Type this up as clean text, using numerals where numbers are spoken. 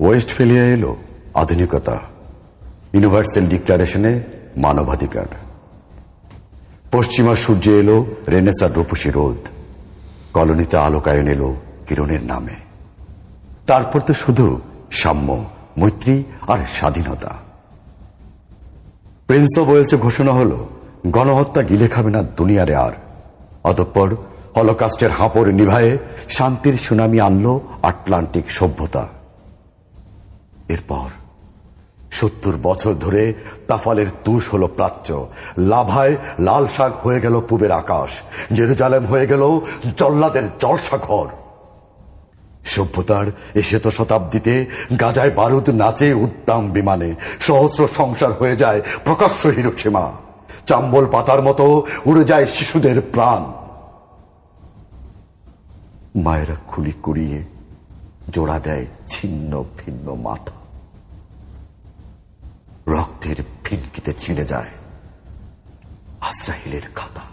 Westphalia এলো আধুনিকতা, universal ডিক্লারেশনে মানবাধিকার। পশ্চিমা সূর্যে এলো রেনেসার রূপসী রোদ, কলোনিতে আলোকায়ন এলো কিরণের নামে। তারপর তো শুধু সাম্য, মৈত্রী আর স্বাধীনতা। প্রিন্স অব ওয়েলসে ঘোষণা হলো গণহত্যা গিলে খাবে না দুনিয়ারে আর। অতঃপর হলোকাস্টের হাঁপড় নিভায়ে শান্তির সুনামি আনলো আটলান্টিক সভ্যতা। এরপর ৭০ বছর ধরে তাফালের তুষ হলো প্রাচ্য, লাভায় লাল শাক হয়ে গেল পূবের আকাশ, জেরুজালেম হয়ে গেল জল্লাদের জলসাঘর। সভ্যতার এ শত শতাব্দীতে গাজায় বারুদ নাচে উদ্দাম বিমানে, সহস্র সংসার হয়ে যায় প্রকাশ্য হিরোশিমা, চাম্বল পাতার মতো উড়ে যায় শিশুদের প্রাণ। মায়েরা খুলি কুড়িয়ে জোড়া দেয় ছিন্ন ভিন্ন মাথা, রক্তের ফিনকিতে ছিঁড়ে যায় আজরাইলের খাতা।